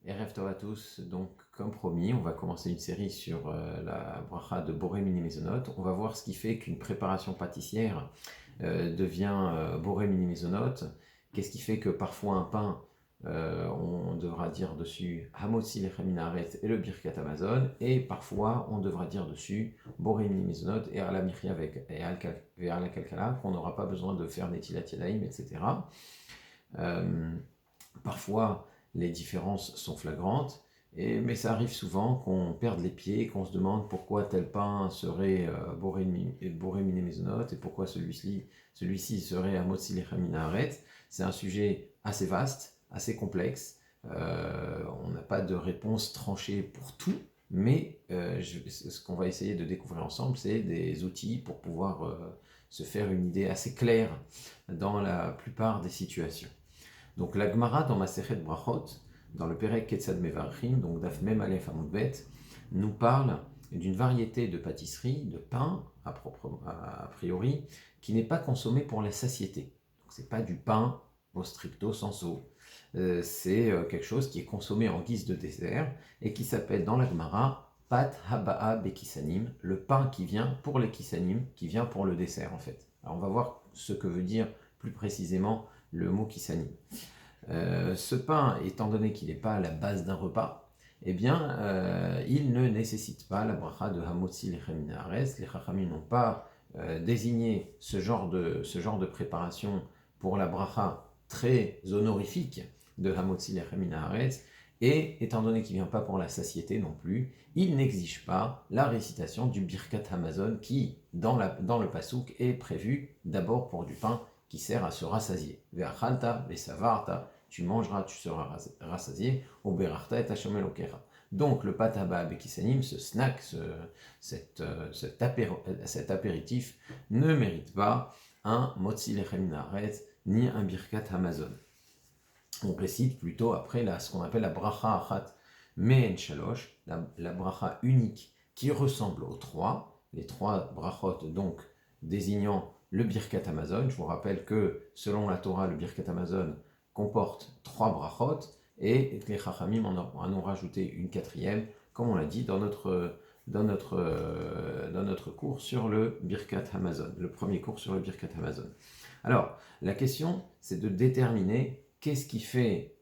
Erev Tov à tous, donc comme promis, on va commencer une série sur la bracha de Boré Mini Maisonot. On va voir ce qui fait qu'une préparation pâtissière devient Boré Mini Maisonot. Qu'est-ce qui fait que parfois un pain, on devra dire dessus Hamotzi Lechem Minaret et le Birkat Amazon, et parfois on devra dire dessus Boré Mini Maisonot et Ala Michri avec et Ala Kalkala, qu'on n'aura pas besoin de faire Netilat Yadayim, etc. Parfois, les différences sont flagrantes, mais ça arrive souvent qu'on perde les pieds, qu'on se demande pourquoi tel pain serait boré miné maisonot et pourquoi celui-ci serait amotzi lechem min haaretz. C'est un sujet assez vaste, assez complexe. On n'a pas de réponse tranchée pour tout, mais ce qu'on va essayer de découvrir ensemble, c'est des outils pour pouvoir se faire une idée assez claire dans la plupart des situations. Donc la Gemara dans Masechet Brachot, dans le Perek Ketzad Mevarchim, donc Daf Mem Aleph Amud Bet, nous parle d'une variété de pâtisserie, de pain, a priori, qui n'est pas consommé pour la satiété. Ce n'est pas du pain au stricto sensu. C'est quelque chose qui est consommé en guise de dessert et qui s'appelle dans la Gemara Pat Haba'a Bekisanim, le pain qui vient pour les kisanim, qui vient pour le dessert en fait. Alors on va voir ce que veut dire plus précisément le mot kisanim. Ce pain, étant donné qu'il n'est pas à la base d'un repas, eh bien, il ne nécessite pas la bracha de Hamotzi Lechem Min Haaretz. Les Chachamim n'ont pas désigné ce genre de préparation pour la bracha très honorifique de Hamotzi Lechem Min Haaretz. Et étant donné qu'il ne vient pas pour la satiété non plus, il n'exige pas la récitation du Birkat Hamazon qui, dans le pasouk, est prévu d'abord pour du pain qui sert à se rassasier. Ve'achalta, ve'savarta, tu mangeras, tu seras rassasié. Oberachta et Hashem Elokecha. Donc le pataba bekisanim, ce snack, cet apéritif, ne mérite pas un motzi lechem min haaretz ni un birkat hamazon. On récite plutôt après ce qu'on appelle la bracha achat mehen shalosh, la bracha unique qui ressemble aux trois, les trois brachot donc désignant le Birkat Hamazon. Je vous rappelle que selon la Torah, le Birkat Hamazon comporte 3 brachot et les Chachamim en ont rajouté une quatrième, comme on l'a dit dans notre cours sur le Birkat Hamazon, le premier cours sur le Birkat Hamazon. Alors, la question, c'est de déterminer qu'est-ce qui fait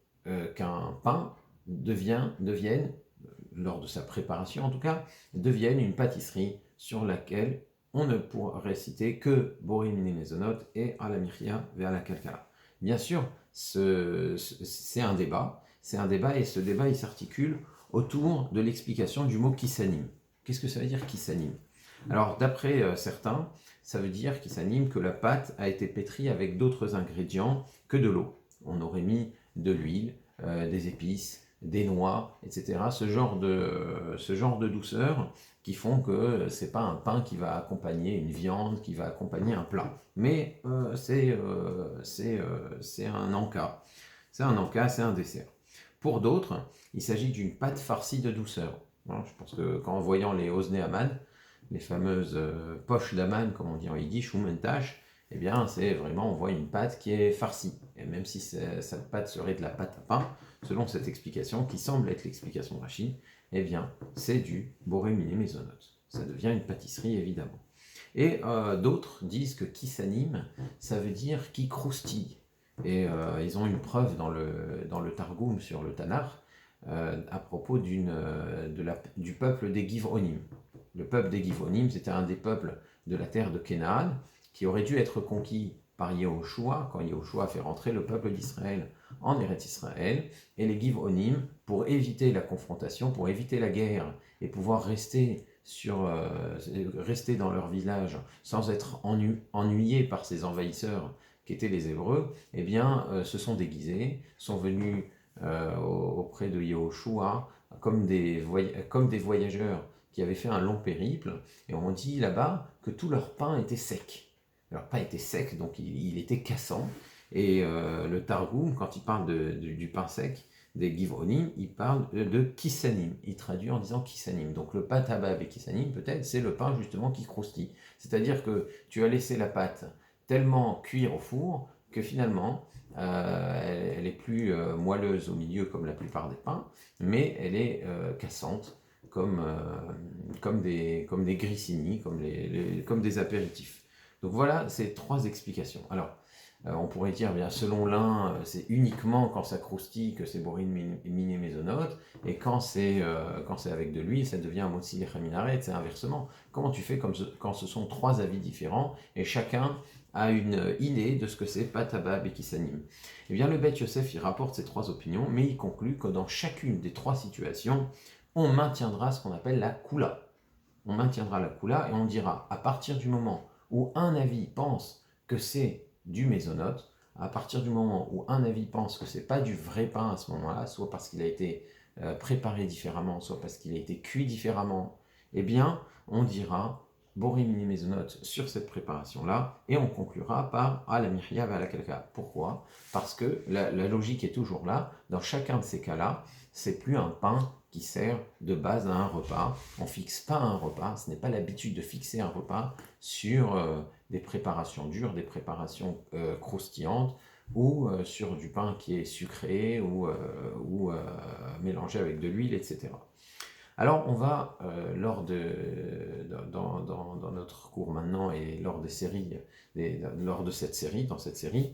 qu'un pain devienne, lors de sa préparation en tout cas, devienne une pâtisserie sur laquelle on ne pourrait citer que Boré Mini Maisonot et Ala Michria ve Ala Kalkala. Bien sûr, c'est un débat et ce débat il s'articule autour de l'explication du mot kisanim. Qu'est-ce que ça veut dire kisanim? Alors d'après certains, ça veut dire kisanim que la pâte a été pétrie avec d'autres ingrédients que de l'eau. On aurait mis de l'huile, des épices, des noix, etc. Ce genre de douceur qui font que c'est pas un pain qui va accompagner une viande, qui va accompagner un plat. Mais c'est un encas. C'est un encas, c'est un dessert. Pour d'autres, il s'agit d'une pâte farcie de douceur. Voilà, je pense que en voyant les Osné Aman, les fameuses poches d'Aman, comme on dit en yiddish, ou mentash, eh bien, c'est vraiment, on voit une pâte qui est farcie. Et même si cette pâte serait de la pâte à pain, selon cette explication, qui semble être l'explication de Rachid, eh bien, c'est du Boré Mini Maisonot. Ça devient une pâtisserie, évidemment. Et d'autres disent que qui s'anime, ça veut dire qui croustille. Et ils ont une preuve dans le Targum sur le Tanakh à propos du peuple des Giv'onim. Le peuple des Giv'onim, c'était un des peuples de la terre de Canaan qui aurait dû être conquis par Yehoshua, quand Yehoshua a fait rentrer le peuple d'Israël en Eretz Israël, et les Giv'onim, pour éviter la confrontation, pour éviter la guerre, et pouvoir rester dans leur village sans être ennuyés par ces envahisseurs qui étaient les Hébreux, eh bien, se sont déguisés, sont venus auprès de Yehoshua comme des voyageurs qui avaient fait un long périple, et on dit là-bas que tout leur pain était sec. Leur pain était sec, donc il était cassant, et le Targum, quand il parle du pain sec, des Giv'onim, il parle de kisanim, il traduit en disant kisanim. Donc le pâte habab et kisanim, peut-être, c'est le pain justement qui croustille. C'est-à-dire que tu as laissé la pâte tellement cuire au four que finalement, elle est plus moelleuse au milieu comme la plupart des pains, mais elle est cassante comme des grissini, comme des apéritifs. Donc voilà ces trois explications. Alors, on pourrait dire, bien, selon l'un, c'est uniquement quand ça croustille que c'est bourrine miné mésonote, et quand c'est avec de l'huile, ça devient un motzi lechem minaret, c'est inversement. Comment tu fais quand ce sont trois avis différents, et chacun a une idée de ce que c'est patabab et qui s'anime. Eh bien, le Beth Yosef, il rapporte ces trois opinions, mais il conclut que dans chacune des trois situations, on maintiendra ce qu'on appelle la kula. On maintiendra la kula et on dira, à partir du moment où un avis pense que c'est du mésonote, à partir du moment où un avis pense que c'est pas du vrai pain à ce moment-là, soit parce qu'il a été préparé différemment, soit parce qu'il a été cuit différemment, eh bien, on dira borimini mésonote sur cette préparation-là, et on conclura par la mihya va la kalka. Pourquoi? Parce que la logique est toujours là. Dans chacun de ces cas-là, c'est plus un pain qui sert de base à un repas. On fixe pas un repas, ce n'est pas l'habitude de fixer un repas sur des préparations dures, des préparations croustillantes, ou sur du pain qui est sucré ou mélangé avec de l'huile, etc. Alors on va, dans notre cours maintenant et lors des séries, dans cette série,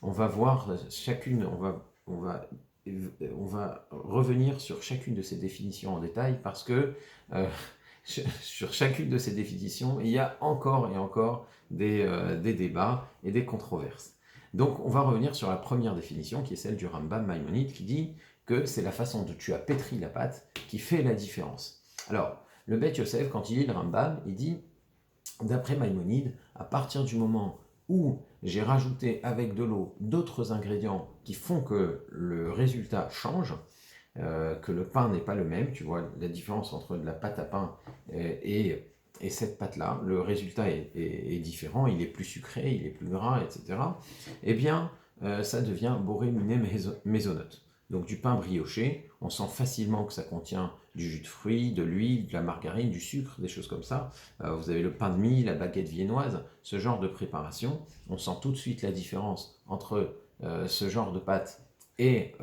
on va voir chacune, on va revenir sur chacune de ces définitions en détail parce que sur chacune de ces définitions, il y a encore et encore des débats et des controverses. Donc on va revenir sur la première définition qui est celle du Rambam Maïmonide qui dit que c'est la façon dont tu as pétri la pâte qui fait la différence. Alors, le Beth Yosef, quand il lit le Rambam, il dit, d'après Maïmonide, à partir du moment où j'ai rajouté avec de l'eau d'autres ingrédients qui font que le résultat change, que le pain n'est pas le même, tu vois la différence entre de la pâte à pain et cette pâte-là, le résultat est différent, il est plus sucré, il est plus gras, etc. Eh bien, ça devient boré miné mésonote. Donc du pain brioché, on sent facilement que ça contient du jus de fruits, de l'huile, de la margarine, du sucre, des choses comme ça. Vous avez le pain de mie, la baguette viennoise, ce genre de préparation. On sent tout de suite la différence entre ce genre de pâte et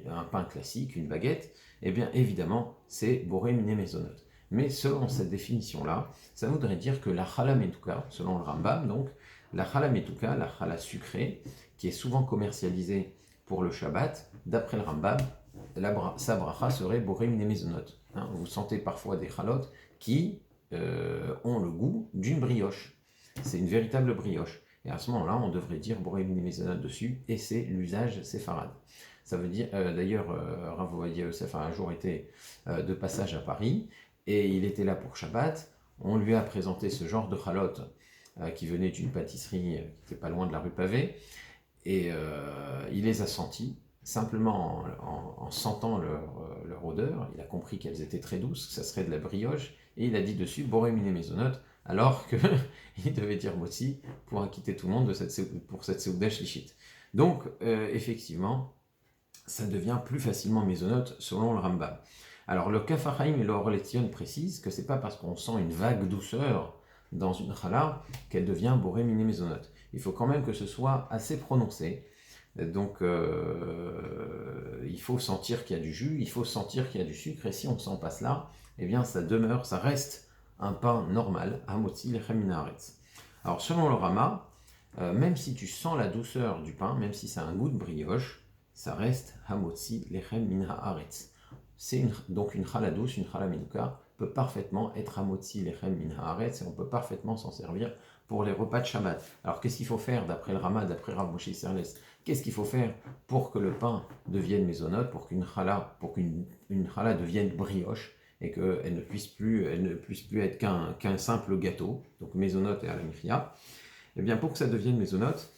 un pain classique, une baguette. Eh bien évidemment, c'est boré miné mésonote. Mais selon cette définition-là, ça voudrait dire que la chala metuka, selon le Rambam, donc, la chala metuka, la chala sucrée, qui est souvent commercialisée pour le Shabbat, d'après le Rambam, sa bracha serait boré miné mésonote. Vous sentez parfois des chalotes qui ont le goût d'une brioche. C'est une véritable brioche. Et à ce moment-là, on devrait dire boré miné mésonote dessus, et c'est l'usage séfarade. Ça veut dire, d'ailleurs, Rav Ovadia Yosef a un jour été de passage à Paris, et il était là pour Shabbat. On lui a présenté ce genre de chalote qui venait d'une pâtisserie qui n'était pas loin de la rue Pavée, et il les a sentis. Simplement en sentant leur odeur, il a compris qu'elles étaient très douces, que ça serait de la brioche, et il a dit dessus boré miné mésonote, alors qu'il devait dire motzi pour acquitter tout le monde pour cette seouda shlichit. Donc, effectivement, ça devient plus facilement mésonote selon le Rambam. Alors, le Kaf HaChaim et le Or LeTzion précisent que c'est pas parce qu'on sent une vague douceur dans une chala qu'elle devient boré miné mésonote. Il faut quand même que ce soit assez prononcé. Donc, il faut sentir qu'il y a du jus, il faut sentir qu'il y a du sucre, et si on ne sent pas cela, eh bien ça demeure, ça reste un pain normal, hamotzi lechem min haaretz. Alors, selon le Rama, même si tu sens la douceur du pain, même si ça a un goût de brioche, ça reste hamotzi lechem min haaretz. Donc une chala douce, une chala menuka, peut parfaitement être hamotzi lechem min haaretz, et on peut parfaitement s'en servir pour les repas de Shabbat. Alors qu'est-ce qu'il faut faire d'après le Rama, d'après Rav Moshe Isserles? Qu'est-ce qu'il faut faire pour que le pain devienne mésonote, pour qu'une chala devienne brioche et qu'elle ne puisse plus être qu'un simple gâteau, donc mésonote et à la mifria? Eh bien, pour que ça devienne mésonote,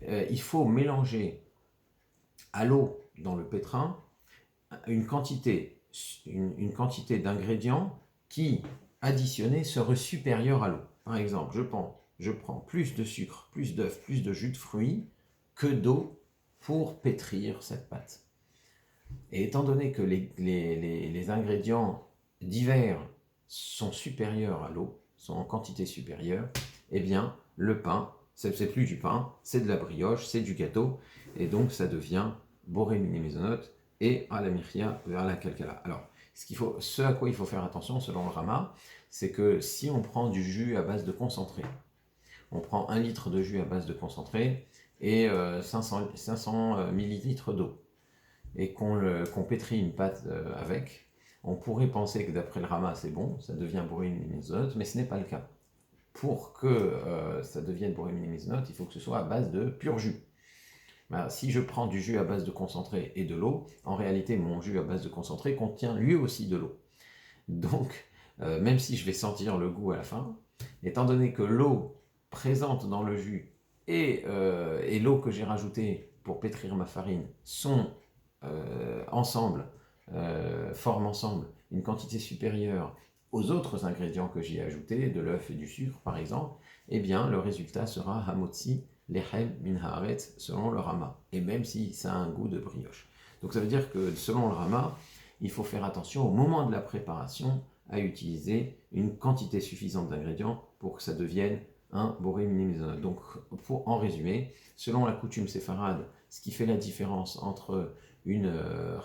il faut mélanger à l'eau dans le pétrin une quantité d'ingrédients qui, additionnés, serait supérieure à l'eau. Par exemple, je prends plus de sucre, plus d'œufs, plus de jus de fruits que d'eau pour pétrir cette pâte. Et étant donné que les ingrédients divers sont supérieurs à l'eau, sont en quantité supérieure, eh bien, le pain C'est plus du pain, c'est de la brioche, c'est du gâteau, et donc ça devient boré mini mezonot et à la michia vers la kalkala. Alors, ce à quoi il faut faire attention selon le Rama, c'est que si on prend du jus à base de concentré, on prend 1 litre de jus à base de concentré et 500 millilitres d'eau, et qu'on pétrit une pâte avec, on pourrait penser que d'après le Rama c'est bon, ça devient boré mini mezonot, mais ce n'est pas le cas. Pour que ça devienne boré mini mezonot, il faut que ce soit à base de pur jus. Ben, si je prends du jus à base de concentré et de l'eau, en réalité, mon jus à base de concentré contient lui aussi de l'eau. Donc, même si je vais sentir le goût à la fin, étant donné que l'eau présente dans le jus et l'eau que j'ai rajoutée pour pétrir ma farine sont ensemble, forment ensemble une quantité supérieure aux autres ingrédients que j'y ai ajoutés, de l'œuf et du sucre par exemple, eh bien le résultat sera hamotzi lechem min haaretz selon le Rama, et même si ça a un goût de brioche. Donc ça veut dire que selon le Rama, il faut faire attention au moment de la préparation à utiliser une quantité suffisante d'ingrédients pour que ça devienne un boré mini mezonot. Donc en résumé, selon la coutume séfarade, ce qui fait la différence entre une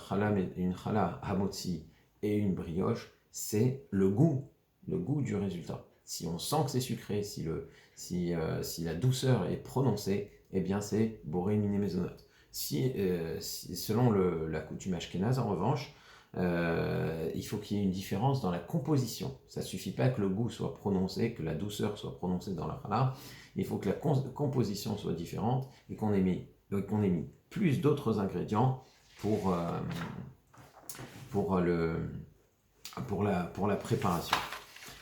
challah hamotzi et une brioche, c'est le goût du résultat. Si on sent que c'est sucré, si la douceur est prononcée, eh bien c'est boré mini mezonot. Selon la coutume ashkénaze, en revanche, il faut qu'il y ait une différence dans la composition. Ça ne suffit pas que le goût soit prononcé, que la douceur soit prononcée dans la challah. Il faut que la composition soit différente et qu'on ait mis plus d'autres ingrédients pour la préparation.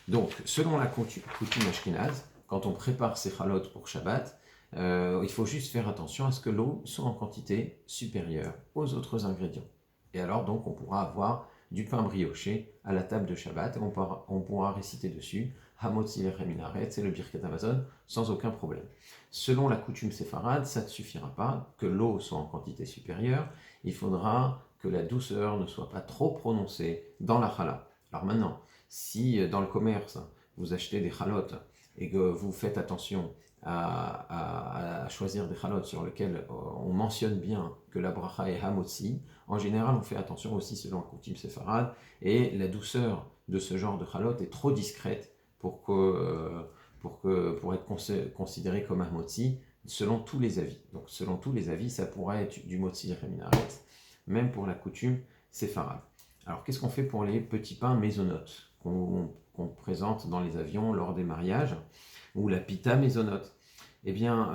Donc, selon la coutume ashkénaze, quand on prépare ses chalotes pour Shabbat, il faut juste faire attention à ce que l'eau soit en quantité supérieure aux autres ingrédients. Et alors, donc, on pourra avoir du pain brioché à la table de Shabbat, et on pourra réciter dessus Hamotzi lechem min haaretz, c'est le Birkat Hamazon, sans aucun problème. Selon la coutume séfarade, ça ne suffira pas que l'eau soit en quantité supérieure, il faudra que la douceur ne soit pas trop prononcée dans la challah. Alors maintenant, si dans le commerce, vous achetez des chalotes et que vous faites attention à choisir des chalotes sur lesquelles on mentionne bien que la bracha est hamotzi, en général on fait attention aussi selon la coutume séfarade, et la douceur de ce genre de chalote est trop discrète pour être considéré comme un motzi selon tous les avis. Donc selon tous les avis, ça pourrait être du motzi lechem min haaretz, même pour la coutume séfarade. Alors qu'est-ce qu'on fait pour les petits pains mésonotes qu'on présente dans les avions lors des mariages, ou la pita mésonote? Eh bien,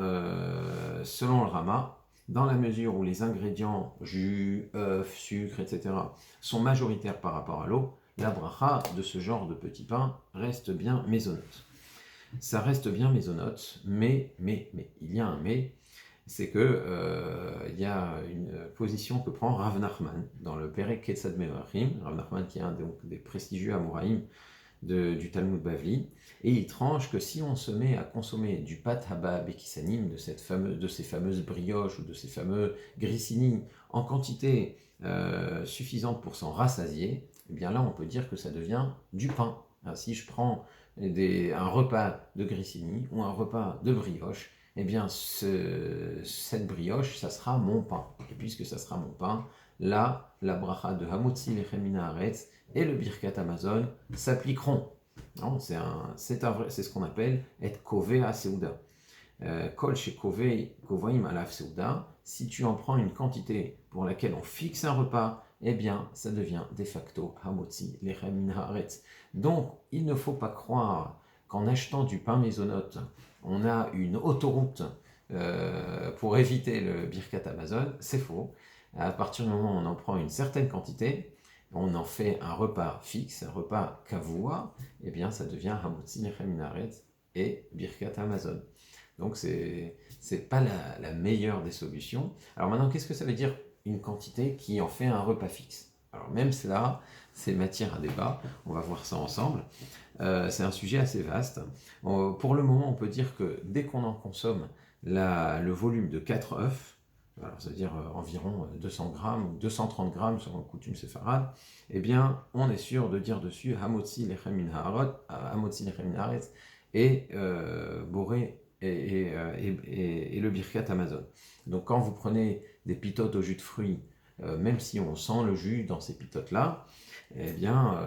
selon le Rama, dans la mesure où les ingrédients, jus, œufs, sucre, etc., sont majoritaires par rapport à l'eau, la bracha de ce genre de petit pain reste bien mésonote. Ça reste bien mésonote, mais, il y a un mais, c'est que il y a une position que prend Rav Nachman dans le Perek Ketzad Mevarchim, Rav Nachman qui est un des prestigieux Amoraïm du Talmud Bavli, et il tranche que si on se met à consommer du pat haba bekisanim, de ces fameuses brioches ou de ces fameux grissini en quantité suffisante pour s'en rassasier, eh bien là on peut dire que ça devient du pain. Si je prends un repas de grissini ou un repas de brioche, eh bien cette brioche, ça sera mon pain. Et puisque ça sera mon pain, là, la bracha de Hamotzi lechem min haaretz et le Birkat Hamazon s'appliqueront. C'est ce qu'on appelle être kové à Seuda. Kol chez kové kovoim alav Seuda, si tu en prends une quantité pour laquelle on fixe un repas, eh bien, ça devient de facto Hamotzi lechem min haaretz. Donc, il ne faut pas croire qu'en achetant du pain mésonote, on a une autoroute pour éviter le Birkat Hamazon. C'est faux. À partir du moment où on en prend une certaine quantité, on en fait un repas fixe, un repas kavua, eh bien ça devient Hamotzi lechem min haaretz et Birkat Hamazon. Donc c'est pas la meilleure des solutions. Alors maintenant, qu'est-ce que ça veut dire une quantité qui en fait un repas fixe? Alors même cela, c'est matière à débat, on va voir ça ensemble. C'est un sujet assez vaste. Pour le moment, on peut dire que dès qu'on en consomme le volume de 4 œufs, alors c'est-à-dire environ 200 grammes ou 230 grammes selon la coutume séfarade, eh bien, on est sûr de dire dessus Hamotzi lechem min haaretz et boré et le Birkat Hamazon. Donc quand vous prenez des pitotes au jus de fruits, même si on sent le jus dans ces pitotes-là, eh bien,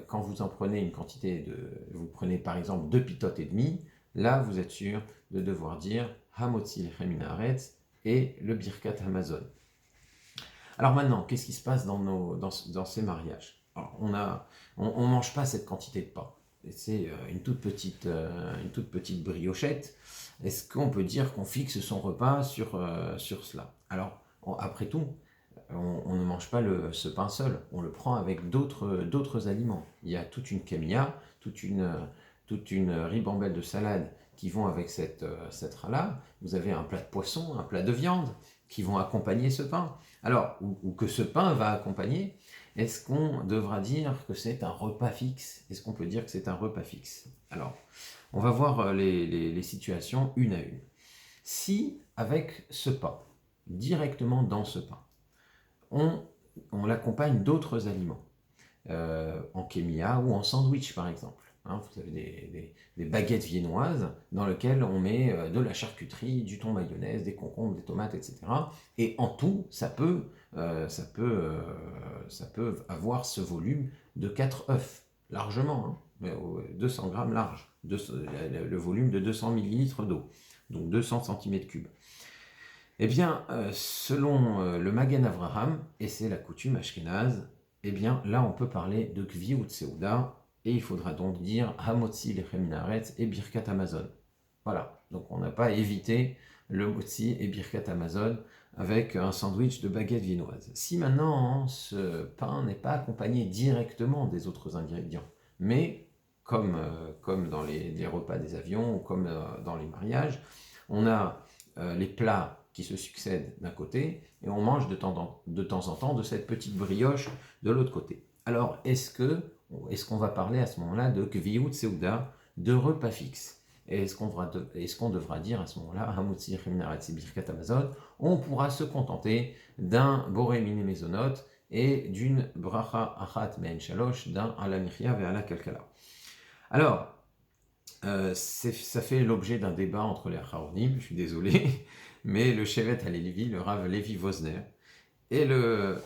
quand vous en prenez une quantité vous prenez par exemple 2 pitotes et demi, là vous êtes sûr de devoir dire Hamotzi lechem min haaretz et le Birkat Hamazon. Alors maintenant, qu'est-ce qui se passe dans ces mariages? Alors, on ne mange pas cette quantité de pain. C'est une toute petite briochette. Est-ce qu'on peut dire qu'on fixe son repas sur cela? Alors, après tout, on ne mange pas ce pain seul, on le prend avec d'autres aliments. Il y a toute une kamia, toute une ribambelle de salade qui vont avec cette challah. Vous avez un plat de poisson, un plat de viande qui vont accompagner ce pain. Alors, ou que ce pain va accompagner, est-ce qu'on devra dire que c'est un repas fixe? Est-ce qu'on peut dire que c'est un repas fixe? Alors, on va voir les situations une à une. Si, avec ce pain, directement dans ce pain, on l'accompagne d'autres aliments, en kémia ou en sandwich par exemple. Vous avez des baguettes viennoises dans lesquelles on met de la charcuterie, du thon mayonnaise, des concombres, des tomates, etc. Et en tout, ça peut avoir ce volume de 4 œufs, largement, 200 grammes large, le volume de 200 millilitres d'eau, donc 200 cm3. Eh bien, selon le Magen Avraham, et c'est la coutume ashkénaze, eh bien, là, on peut parler de Gviut Seuda, et il faudra donc dire Hamotzi lechem min haaretz et Birkat Hamazon. Voilà, donc on n'a pas évité le Motzi et Birkat Hamazon avec un sandwich de baguette viennoise. Si maintenant, ce pain n'est pas accompagné directement des autres ingrédients, mais comme dans les repas des avions ou comme dans les mariages, on a les plats qui se succèdent d'un côté, et on mange de temps en temps de cette petite brioche de l'autre côté. Alors, est-ce qu'on va parler à ce moment-là de Gviut Seuda, de repas fixe? Et est-ce qu'on devra dire à ce moment-là, Hamotzi lechem min haaretz et Birkat Hamazon? On pourra se contenter d'un Boré Miné Mezonot et d'une Bracha Achat Me'en Shalosh, d'un Ala Michya ve Ala Kalkala. Alors, ça fait l'objet d'un débat entre les Acharonim, je suis désolé, mais le Shevet HaLevi, le Rav Levi Vosner, et le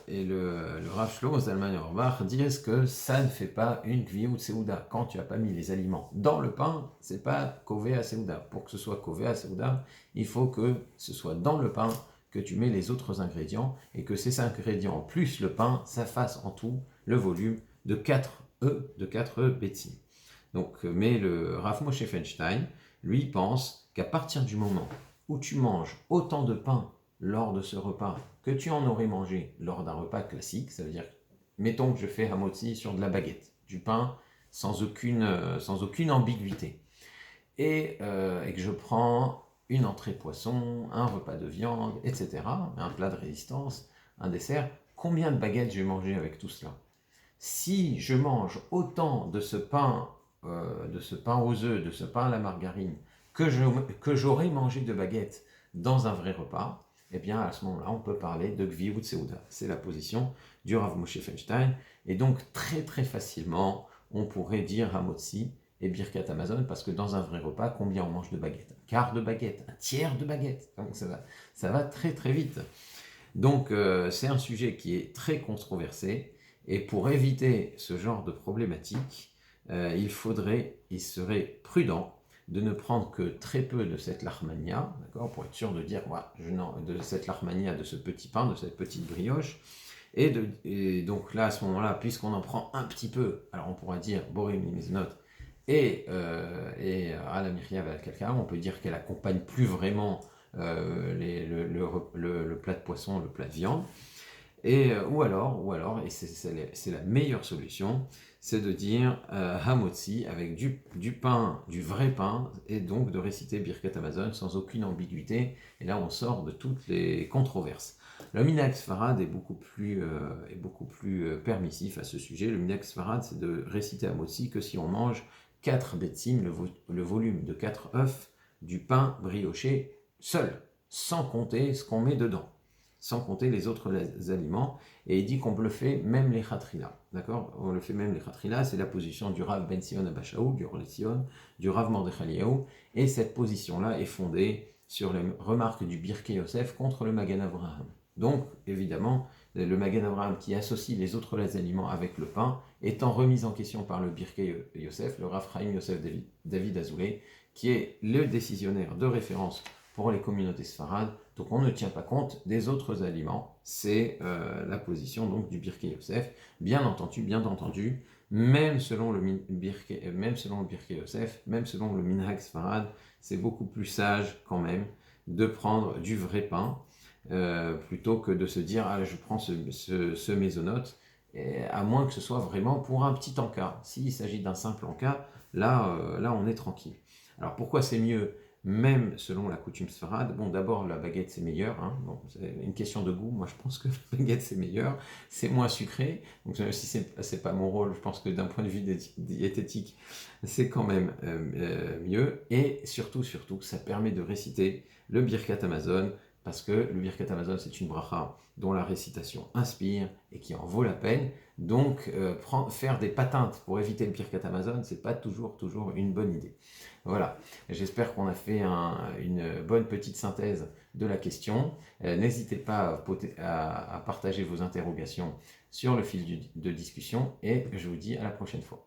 Rav Shlomo Zalman Auerbach disent que ça ne fait pas une Gviut Seuda. Quand tu n'as pas mis les aliments dans le pain, c'est pas Kové à Seuda. Pour que ce soit Kové à Seuda, il faut que ce soit dans le pain que tu mets les autres ingrédients et que ces ingrédients plus le pain, ça fasse en tout le volume de 4 œufs bétim. Donc, mais le Rav Moshe Feinstein, lui, pense qu'à partir du moment où tu manges autant de pain lors de ce repas que tu en aurais mangé lors d'un repas classique, ça veut dire, mettons que je fais hamotzi sur de la baguette, du pain sans aucune ambiguïté, et que je prends une entrée poisson, un repas de viande, etc., un plat de résistance, un dessert, combien de baguettes j'ai mangé avec tout cela? Si je mange autant de ce pain aux œufs, de ce pain à la margarine, que j'aurais mangé de baguettes dans un vrai repas, eh bien à ce moment-là, on peut parler de Gviut Seuda. C'est la position du Rav Moshe Feinstein. Et donc très très facilement, on pourrait dire Hamotzi et Birkat Hamazon, parce que dans un vrai repas, combien on mange de baguettes? Un quart de baguette, un tiers de baguette. Donc ça va très très vite. Donc c'est un sujet qui est très controversé. Et pour éviter ce genre de problématique, il serait prudent de ne prendre que très peu de cette lachmania, d'accord, pour être sûr de dire, de cette lachmania, de ce petit pain, de cette petite brioche, et donc là, à ce moment-là, puisqu'on en prend un petit peu, alors on pourra dire Boré Miné Mezonot et Ala Michya ve Ala Kalkala, on peut dire qu'elle accompagne plus vraiment le plat de poisson, le plat de viande, ou alors, et c'est la meilleure solution, c'est de dire Hamotzi avec du pain, du vrai pain, et donc de réciter Birkat Hamazon sans aucune ambiguïté. Et là, on sort de toutes les controverses. Le Minhag Sfarad est beaucoup plus permissif à ce sujet. Le Minhag Sfarad, c'est de réciter Hamotzi que si on mange 4 betzim, le volume de 4 œufs du pain brioché seul, sans compter ce qu'on met dedans. sans compter les autres aliments. Et il dit qu'on le fait même les khatrila. D'accord? On le fait même les khatrila, c'est la position du Rav Ben Sion Abashaou, du Rav Sion, du Rav Mordechai Eliyahu. Et cette position-là est fondée sur les remarques du Birkei Yosef contre le Magen Avraham. Donc, évidemment, le Magen Avraham qui associe les autres aliments avec le pain, étant remis en question par le Birkei Yosef, le Rav Chaim Yosef David Azoulay, qui est le décisionnaire de référence pour les communautés sfarades. Donc on ne tient pas compte des autres aliments. C'est la position donc du Birkei Yosef. Bien entendu, même selon le Birkei Yosef, même selon le Minhag Sfarad, c'est beaucoup plus sage quand même de prendre du vrai pain plutôt que de se dire ah, je prends ce mésonote, à moins que ce soit vraiment pour un petit encas. S'il s'agit d'un simple encas, là on est tranquille. Alors pourquoi c'est mieux même selon la coutume sfarade? Bon, d'abord la baguette c'est meilleur, hein. Bon, c'est une question de goût. Moi je pense que la baguette c'est meilleur, c'est moins sucré. Donc si c'est pas mon rôle, je pense que d'un point de vue diététique, c'est quand même mieux. Et surtout, ça permet de réciter le Birkat Hamazon, parce que le Birkat Hamazon c'est une bracha dont la récitation inspire et qui en vaut la peine. Donc faire des pateintes pour éviter le Birkat Hamazon, c'est pas toujours une bonne idée. Voilà, j'espère qu'on a fait une bonne petite synthèse de la question. N'hésitez pas à partager vos interrogations sur le fil de discussion et je vous dis à la prochaine fois.